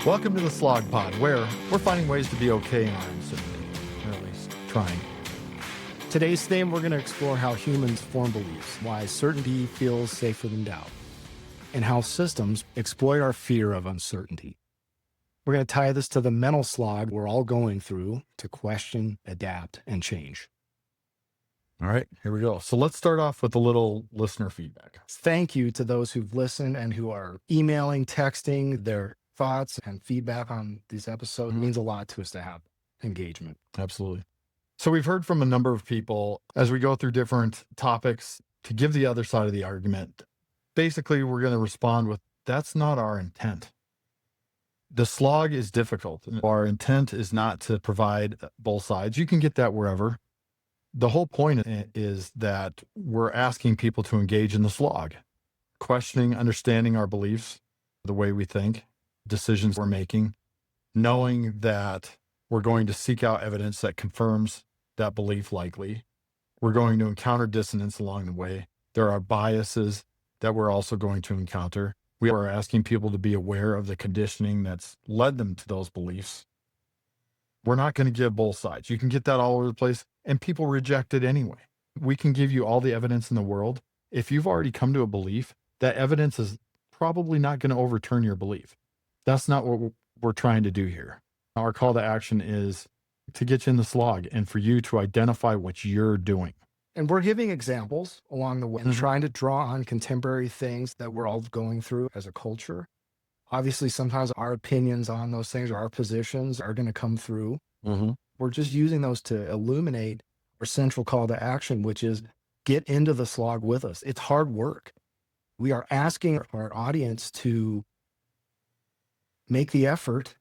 Welcome to the Slog Pod, where we're finding ways to be okay in our uncertainty, or at least trying. Today's theme, we're going to explore how humans form beliefs, why certainty feels safer than doubt, and how systems exploit our fear of uncertainty. We're going to tie this to the mental slog we're all going through to question, adapt, and change. All right, here we go. So let's start off with a little listener feedback. Thank you to those who've listened and who are emailing, texting their thoughts and feedback on these episodes. It means a lot to us to have engagement. Absolutely. So we've heard from a number of people as we go through different topics to give the other side of the argument. Basically, we're going to respond with, that's not our intent. The slog is difficult. Our intent is not to provide both sides. You can get that wherever. The whole point is that we're asking people to engage in the slog, questioning, understanding our beliefs, the way we think, decisions we're making, knowing that we're going to seek out evidence that confirms that belief likely. We're going to encounter dissonance along the way. There are biases that we're also going to encounter. We are asking people to be aware of the conditioning that's led them to those beliefs. We're not going to give both sides. You can get that all over the place, and people reject it anyway. We can give you all the evidence in the world. If you've already come to a belief, that evidence is probably not going to overturn your belief. That's not what we're trying to do here. Our call to action is to get you in the slog and for you to identify what you're doing. And we're giving examples along the way and trying to draw on contemporary things that we're all going through as a culture. Obviously, sometimes our opinions on those things or our positions are going to come through. We're just using those to illuminate our central call to action, which is get into the slog with us. It's hard work. We are asking our audience to make the effort.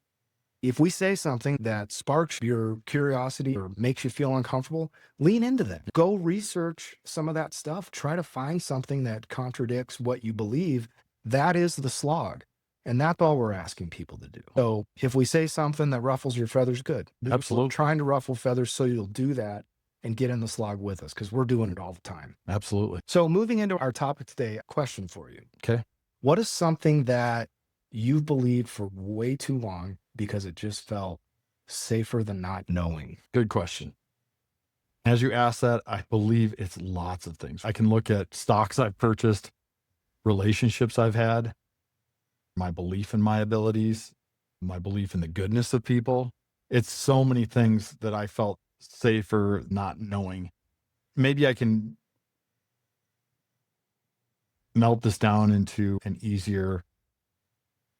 If we say something that sparks your curiosity or makes you feel uncomfortable, lean into that. Go research some of that stuff. Try to find something that contradicts what you believe. That is the slog. And that's all we're asking people to do. So if we say something that ruffles your feathers, good. Absolutely. We're trying to ruffle feathers so you'll do that and get in the slog with us because we're doing it all the time. Absolutely. So moving into our topic today, a question for you. Okay. What is something that you've believed for way too long because it just felt safer than not knowing? Good question. As you ask that, I believe it's lots of things. I can look at stocks I've purchased, relationships I've had, my belief in my abilities, my belief in the goodness of people. It's so many things that I felt safer not knowing. Maybe I can melt this down into an easier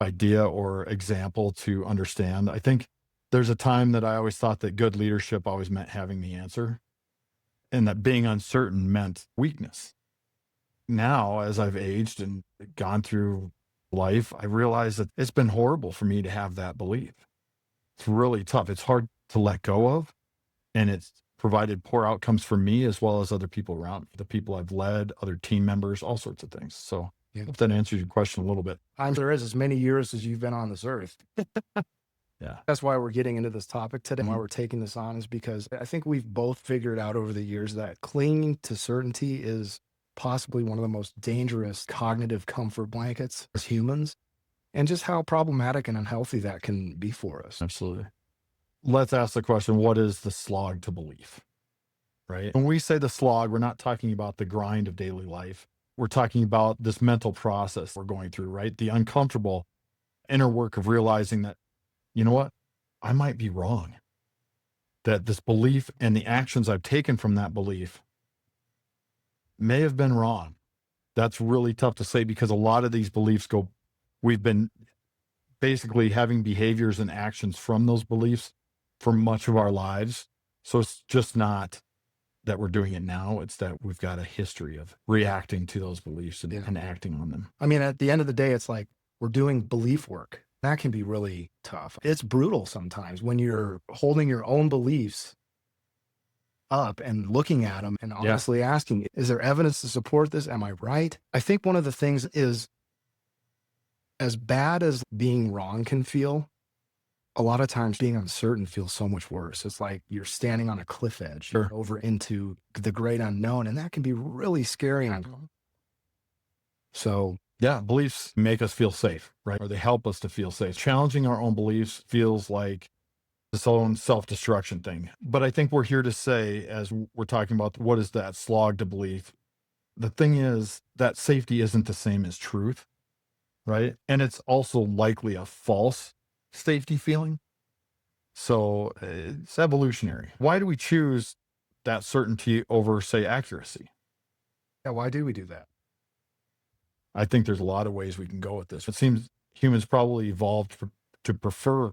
idea or example to understand. I think there's a time that I always thought that good leadership always meant having the answer and that being uncertain meant weakness. Now, as I've aged and gone through life, I realize that it's been horrible for me to have that belief. It's really tough. It's hard to let go of, and it's provided poor outcomes for me as well as other people around me, the people I've led, other team members, all sorts of things. So I hope that answers your question a little bit. I'm sure as many years as you've been on this earth. Yeah. That's why we're getting into this topic today. Why we're taking this on is because I think we've both figured out over the years that clinging to certainty is possibly one of the most dangerous cognitive comfort blankets as humans, and just how problematic and unhealthy that can be for us. Absolutely. Let's ask the question, what is the slog to belief? Right? When we say the slog, we're not talking about the grind of daily life. We're talking about this mental process we're going through, right? The uncomfortable inner work of realizing that, you know what, I might be wrong. That this belief and the actions I've taken from that belief may have been wrong. That's really tough to say because a lot of these beliefs we've been basically having behaviors and actions from those beliefs for much of our lives. So it's just not that we're doing it now. It's that we've got a history of reacting to those beliefs and acting on them. I mean, at the end of the day, it's like we're doing belief work. That can be really tough. It's brutal sometimes when you're holding your own beliefs up and looking at them and honestly asking, is there evidence to support this? Am I right? I think one of the things is, as bad as being wrong can feel, a lot of times being uncertain feels so much worse. It's like you're standing on a cliff edge over into the great unknown, and that can be really scary. So Yeah, beliefs make us feel safe, right? Or they help us to feel safe. Challenging our own beliefs feels like its own self-destruction thing. But I think we're here to say, as we're talking about what is that slog to belief, the thing is that safety isn't the same as truth, right? And it's also likely a false safety feeling. So it's evolutionary. Why do we choose that certainty over, say, accuracy? Yeah, why do we do that? I think there's a lot of ways we can go with this. It seems humans probably evolved to prefer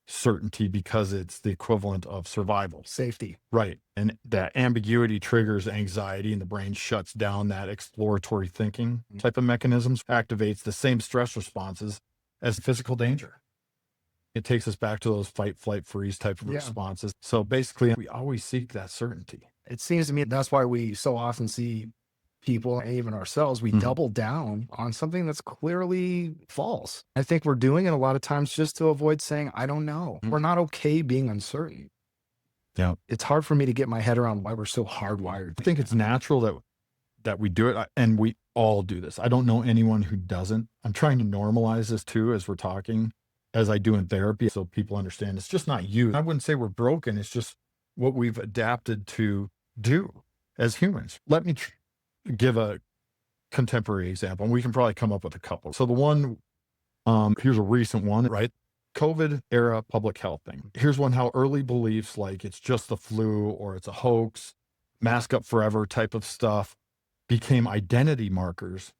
certainty because it's the equivalent of survival. Safety. Right. And that ambiguity triggers anxiety and the brain shuts down that exploratory thinking type of mechanisms, activates the same stress responses as physical danger. It takes us back to those fight, flight, freeze type of Yeah. responses. So basically, we always seek that certainty. It seems to me that's why we so often see people, and even ourselves, we double down on something that's clearly false. I think we're doing it a lot of times just to avoid saying, I don't know. We're not okay being uncertain. Yeah. It's hard for me to get my head around why we're so hardwired. I think it's natural that we do it, and we all do this. I don't know anyone who doesn't. I'm trying to normalize this too as we're talking, as I do in therapy, so people understand it's just not you. I wouldn't say we're broken. It's just what we've adapted to do as humans. Let me give a contemporary example, and we can probably come up with a couple. So the one, here's a recent one, right? COVID era public health thing. Here's one how early beliefs like it's just the flu or it's a hoax, mask up forever type of stuff became identity markers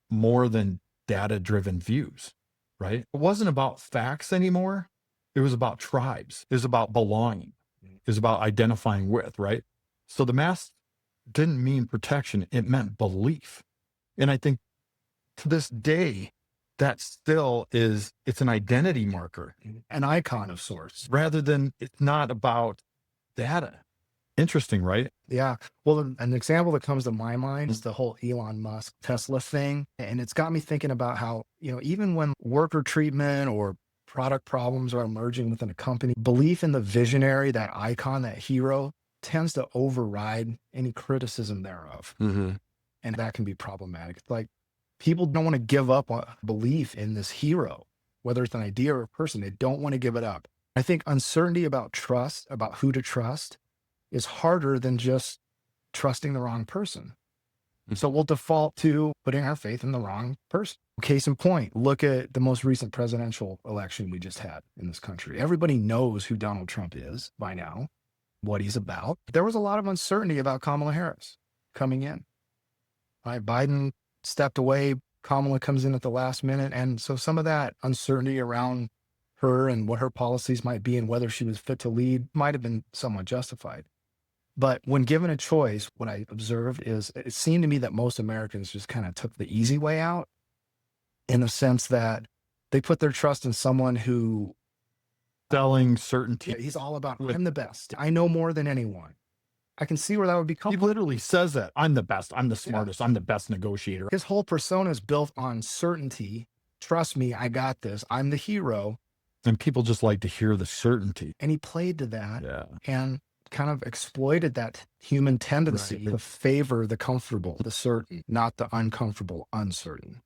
more than data driven views, right? It wasn't about facts anymore. It was about tribes. It was about belonging. It was about identifying with, right? So the mask didn't mean protection. It meant belief. And I think to this day, that still is, it's an identity marker An icon of sorts. rather than it's not about data. Interesting, right? Yeah. Well, an example that comes to my mind is the whole Elon Musk Tesla thing. And it's got me thinking about how, even when worker treatment or product problems are emerging within a company, belief in the visionary, that icon, that hero, tends to override any criticism thereof. And that can be problematic. Like, people don't want to give up on belief in this hero, whether it's an idea or a person. They don't want to give it up. I think uncertainty about trust, about who to trust, is harder than just trusting the wrong person. So we'll default to putting our faith in the wrong person. Case in point, look at the most recent presidential election we just had in this country. Everybody knows who Donald Trump is by now, what he's about. There was a lot of uncertainty about Kamala Harris coming in. Right? Biden stepped away. Kamala comes in at the last minute. And so some of that uncertainty around her and what her policies might be and whether she was fit to lead might have been somewhat justified. But when given a choice, what I observed is it seemed to me that most Americans just kind of took the easy way out, in the sense that they put their trust in someone who, Selling certainty. he's all about, I'm the best. I know more than anyone. I can see where that would become. He literally says that I'm the best. I'm the smartest. I'm the best negotiator. His whole persona is built on certainty. Trust me, I got this. I'm the hero. And people just like to hear the certainty. And he played to that. Yeah. And kind of exploited that human tendency to favor the comfortable, the certain, not the uncomfortable, uncertain.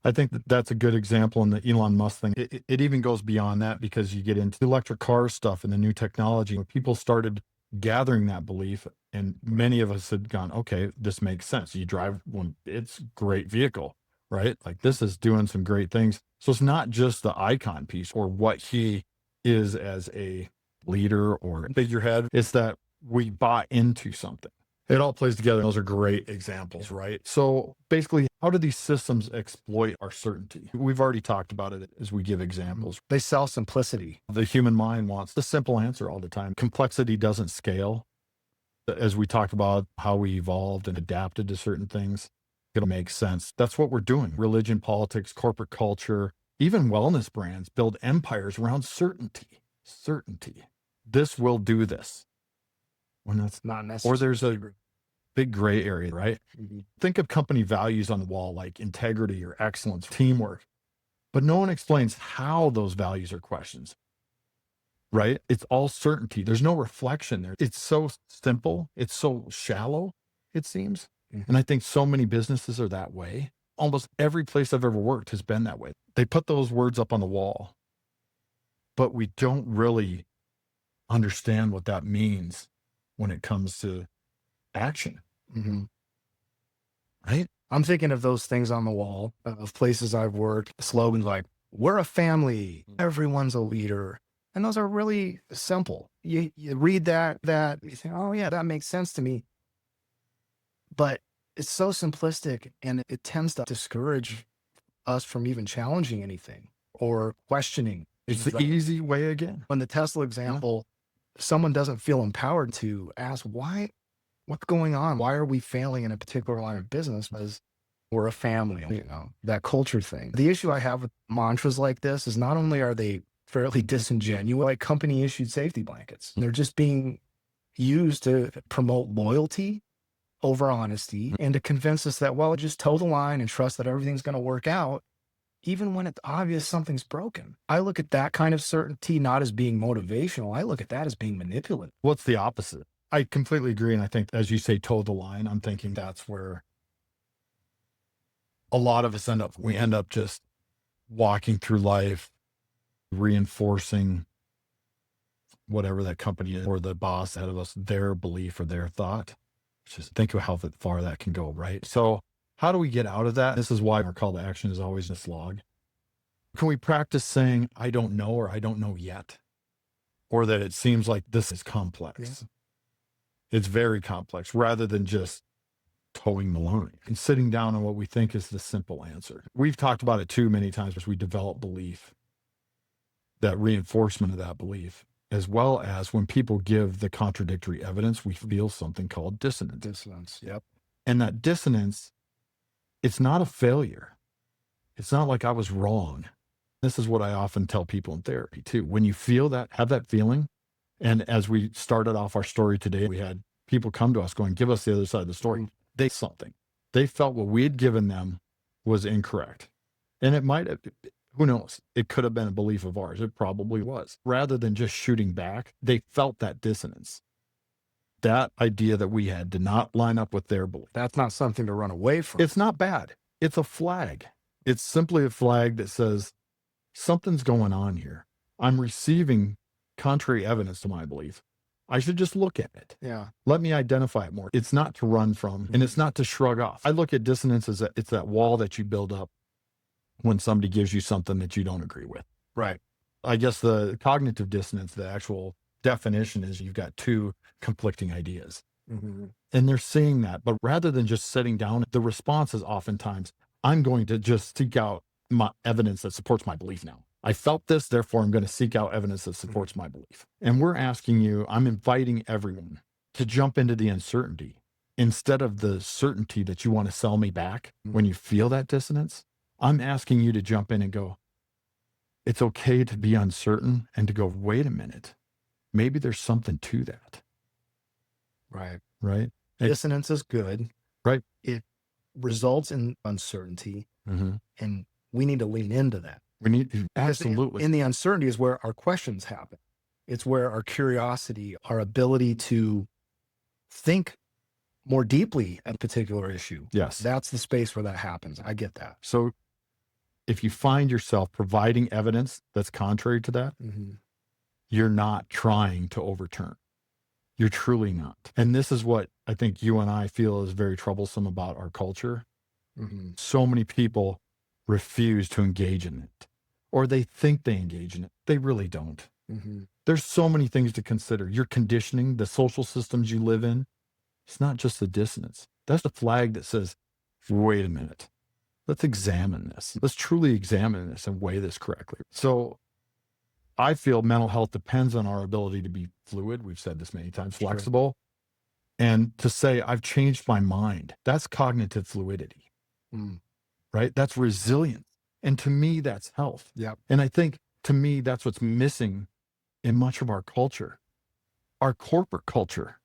I think that's a good example in the Elon Musk thing. It even goes beyond that, because you get into the electric car stuff and the new technology. When people started gathering that belief, and many of us had gone, okay, this makes sense. You drive one, it's a great vehicle, right? Like, this is doing some great things. So it's not just the icon piece or what he is as a leader or figurehead. It's that we buy into something. It all plays together. Those are great examples, right? So basically, how do these systems exploit our certainty? We've already talked about it as we give examples. They sell simplicity. The human mind wants the simple answer all the time. Complexity doesn't scale. As we talked about how we evolved and adapted to certain things, it'll make sense. That's what we're doing. Religion, politics, corporate culture, even wellness brands build empires around certainty. Certainty. This will do this. When that's not necessary. Or there's a big gray area, right? Think of company values on the wall, like integrity or excellence, teamwork, but no one explains how those values are questioned, right? It's all certainty. There's no reflection there. It's so simple. It's so shallow, it seems. And I think so many businesses are that way. almost every place I've ever worked has been that way. They put those words up on the wall, but we don't really understand what that means when it comes to action, Mm-hmm. right? I'm thinking of those things on the wall of places I've worked, slogans like, we're a family, everyone's a leader. And those are really simple. You read that, you think, oh yeah, that makes sense to me. But it's so simplistic and it tends to discourage us from even challenging anything or questioning. It's the easy way again. On the Tesla example, someone doesn't feel empowered to ask what's going on? Why are we failing in a particular line of business? Because we're a family, that culture thing. The issue I have with mantras like this is not only are they fairly disingenuous, like company issued safety blankets, they're just being used to promote loyalty over honesty and to convince us that, well, just toe the line and trust that everything's going to work out, even when it's obvious something's broken. I look at that kind of certainty not as being motivational. I look at that as being manipulative. What's the opposite? I completely agree. And I think, as you say, toe the line, I'm thinking that's where a lot of us end up just walking through life, reinforcing whatever that company is or the boss ahead of us, their belief or their thought. Just think of how far that can go, right? So how do we get out of that? This is why our call to action is always a slog. Can we practice saying, I don't know, or I don't know yet? Or that it seems like this is complex. Yeah. It's very complex, rather than just towing the line and sitting down on what we think is the simple answer. We've talked about it too many times as we develop belief, that reinforcement of that belief, as well as when people give the contradictory evidence, we feel something called dissonance. Dissonance, yep. And that dissonance, it's not a failure. It's not like I was wrong. This is what I often tell people in therapy too. When you feel that, have that feeling, and as we started off our story today, we had people come to us going, give us the other side of the story. They something. They felt what we had given them was incorrect. And it might have, who knows? It could have been a belief of ours. It probably was. Rather than just shooting back, they felt that dissonance. That idea that we had did not line up with their belief. That's not something to run away from. It's not bad. It's a flag. It's simply a flag that says something's going on here. I'm receiving contrary evidence to my belief. I should just look at it. Yeah. Let me identify it more. It's not to run from, and it's not to shrug off. I look at dissonance as it's that wall that you build up when somebody gives you something that you don't agree with. Right. I guess the cognitive dissonance, the actual definition is you've got two conflicting ideas. Mm-hmm. And they're seeing that. But rather than just sitting down, the response is oftentimes, I'm going to just seek out my evidence that supports my belief now. I felt this, therefore I'm going to seek out evidence that supports my belief. And we're asking you, I'm inviting everyone to jump into the uncertainty instead of the certainty that you want to sell me back when you feel that dissonance. I'm asking you to jump in and go, it's okay to be uncertain and to go, wait a minute, maybe there's something to that. Right. Right. Dissonance is good. Right. It results in uncertainty, mm-hmm. and we need to lean into that. We need to, absolutely. In the uncertainty is where our questions happen. It's where our curiosity, our ability to think more deeply at a particular issue. Yes. That's the space where that happens. I get that. So if you find yourself providing evidence that's contrary to that, mm-hmm. you're not trying to overturn. You're truly not. And this is what I think you and I feel is very troublesome about our culture. Mm-hmm. So many people refuse to engage in it, or they think they engage in it. They really don't. Mm-hmm. There's so many things to consider. Your conditioning, the social systems you live in. It's not just the dissonance. That's the flag that says, wait a minute, let's examine this. Let's truly examine this and weigh this correctly. So I feel mental health depends on our ability to be fluid. We've said this many times, flexible, and to say, I've changed my mind. That's cognitive fluidity, right? That's resilience. And to me, that's health. Yep. And I think to me, that's what's missing in much of our culture, our corporate culture,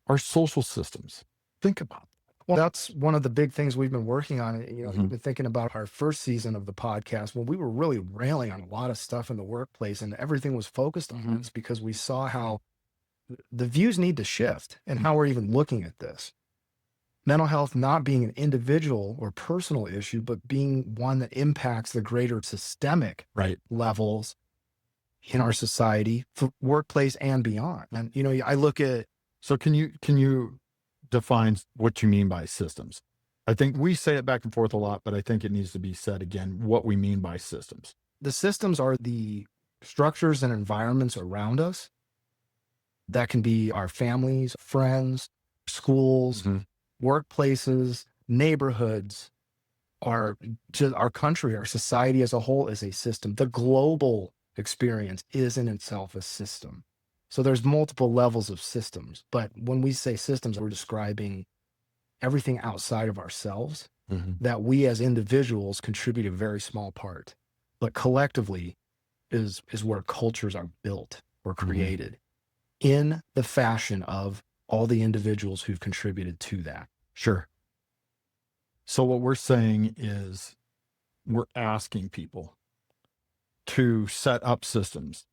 our social systems. Think about that. Well, that's one of the big things we've been working on. Mm-hmm. We've been thinking about our first season of the podcast when we were really railing on a lot of stuff in the workplace, and everything was focused on this because we saw how the views need to shift and how we're even looking at this. Mental health not being an individual or personal issue, but being one that impacts the greater systemic Right. levels in our society, for workplace and beyond. And, I look at So can you define what you mean by systems? I think we say it back and forth a lot, but I think it needs to be said again what we mean by systems. the systems are the structures and environments around us that can be our families, friends, schools, Mhm. workplaces, neighborhoods, our country, our society as a whole is a system. The global experience is in itself a system. So there's multiple levels of systems, but when we say systems, we're describing everything outside of ourselves Mhm. that we as individuals contribute a very small part, but collectively is where cultures are built or Mhm. created in the fashion of all the individuals who've contributed to that. Sure. So what we're saying is we're asking people to set up systems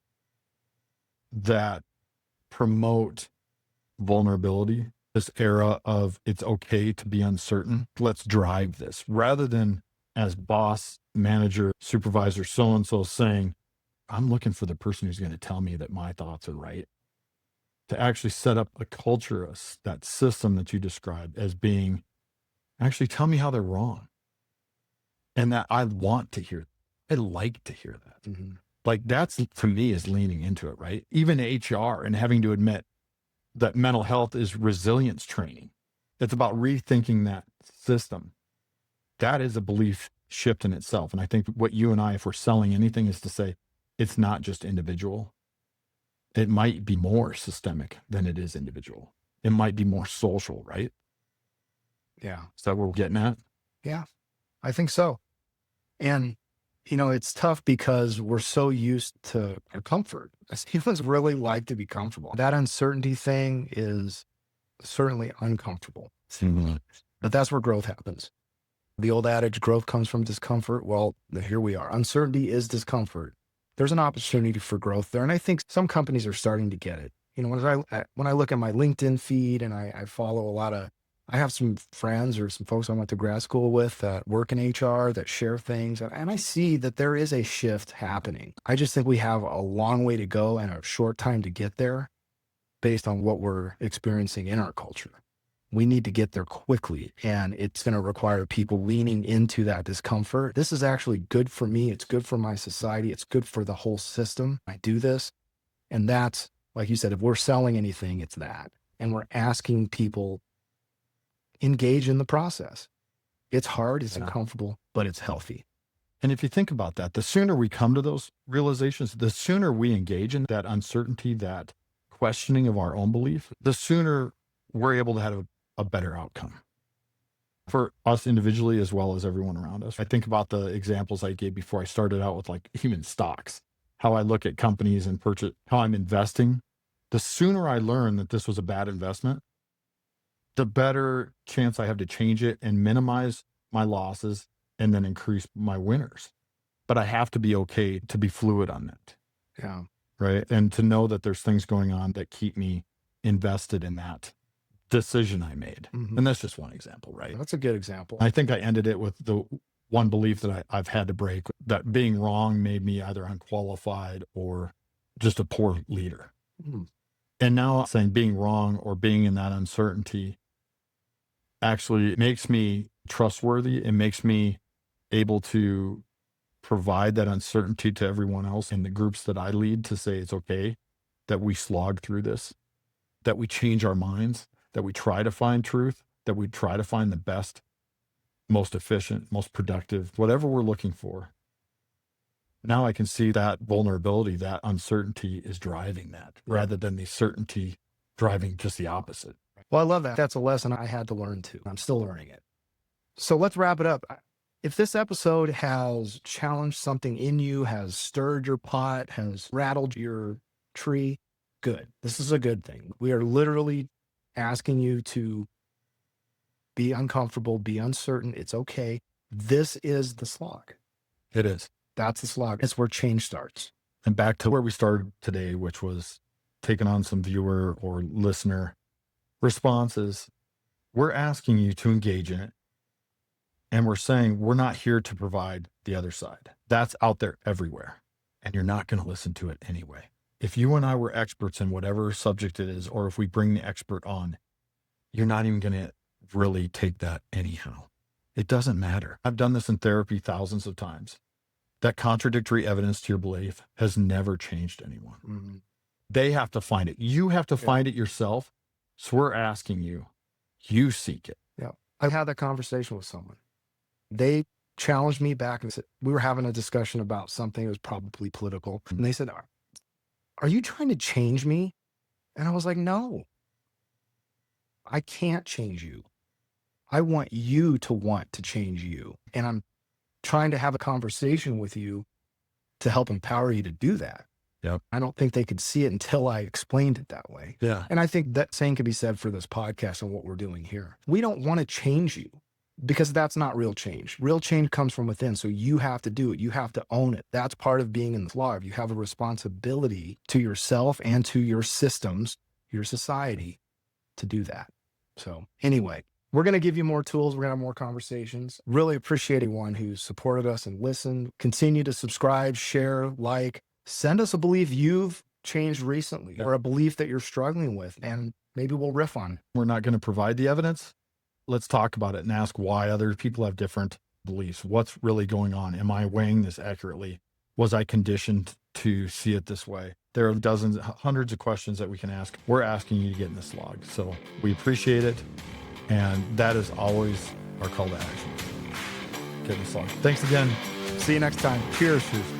that promote vulnerability, this era of it's okay to be uncertain. Let's drive this rather than as boss, manager, supervisor, so and so saying, I'm looking for the person who's going to tell me that my thoughts are right. To actually set up a culture, that system that you described as being actually tell me how they're wrong. And that I want to hear, I like to hear that. Mhm. Like that's to me is leaning into it, right? Even HR and having to admit that mental health is resilience training. It's about rethinking that system. That is a belief shift in itself. And I think what you and I, if we're selling anything, is to say it's not just individual. It might be more systemic than it is individual. It might be more social, right? Yeah. Is that what we're getting at? Yeah, I think so. And, it's tough because we're so used to our comfort. As humans really like to be comfortable. That uncertainty thing is certainly uncomfortable, Mhm. but that's where growth happens. The old adage, growth comes from discomfort. Well, here we are. Uncertainty is discomfort. There's an opportunity for growth there. And I think some companies are starting to get it. When I look at my LinkedIn feed and I follow I have some friends or some folks I went to grad school with that work in HR that share things. And I see that there is a shift happening. I just think we have a long way to go and a short time to get there based on what we're experiencing in our culture. We need to get there quickly, and it's going to require people leaning into that discomfort. This is actually good for me. It's good for my society. It's good for the whole system. I do this. And that's, like you said, if we're selling anything, it's that. And we're asking people engage in the process. It's hard, it's Yeah. uncomfortable, but it's healthy. And if you think about that, the sooner we come to those realizations, the sooner we engage in that uncertainty, that questioning of our own belief, the sooner we're able to have a better outcome for us individually as well as everyone around us. I think about the examples I gave before I started out with like even stocks, how I look at companies and purchase, how I'm investing. The sooner I learn that this was a bad investment, the better chance I have to change it and minimize my losses and then increase my winners. But I have to be okay to be fluid on that, Yeah. right? And to know that there's things going on that keep me invested in that decision I made. Mhm. And that's just one example, right? That's a good example. I think I ended it with the one belief that I've had to break, that being wrong made me either unqualified or just a poor leader. Mm. And now saying being wrong or being in that uncertainty actually makes me trustworthy. It makes me able to provide that uncertainty to everyone else in the groups that I lead to say it's okay that we slog through this, that we change our minds, that we try to find truth, that we try to find the best, most efficient, most productive, whatever we're looking for. Now I can see that vulnerability, that uncertainty is driving that rather than the certainty driving just the opposite. Well, I love that. That's a lesson I had to learn too. I'm still learning it. So let's wrap it up. If this episode has challenged something in you, has stirred your pot, has rattled your tree, good. This is a good thing. We are literally asking you to be uncomfortable, be uncertain. It's okay. This is the slog. It is. That's the slog. It's where change starts. And back to where we started today, which was taking on some viewer or listener responses. We're asking you to engage in it. And we're saying we're not here to provide the other side. That's out there everywhere. And you're not going to listen to it anyway. If you and I were experts in whatever subject it is, or if we bring the expert on, you're not even going to really take that anyhow. It doesn't matter. I've done this in therapy thousands of times. That contradictory evidence to your belief has never changed anyone. Mm-hmm. They have to find it. You have to find it yourself. So we're asking you, you seek it. Yeah. I've had that conversation with someone. They challenged me back and said, we were having a discussion about something that was probably political. And they said, are you trying to change me? And I was like, no, I can't change you. I want you to want to change you. And I'm trying to have a conversation with you to help empower you to do that. Yep. I don't think they could see it until I explained it that way. Yeah. And I think that same can be said for this podcast and what we're doing here. We don't want to change you because that's not real change. Real change comes from within. So you have to do it. You have to own it. That's part of being in the Slog. You have a responsibility to yourself and to your systems, your society, to do that. So anyway, we're going to give you more tools. We're going to have more conversations. Really appreciate anyone who's supported us and listened. Continue to subscribe, share, like. Send us a belief you've changed recently or a belief that you're struggling with, and maybe we'll riff on it. We're not going to provide the evidence. Let's talk about it and ask why other people have different beliefs. What's really going on? Am I weighing this accurately? Was I conditioned to see it this way? There are dozens, hundreds of questions that we can ask. We're asking you to get in this log. So we appreciate it. And that is always our call to action. Get in this log. Thanks again. See you next time. Cheers. Cheers.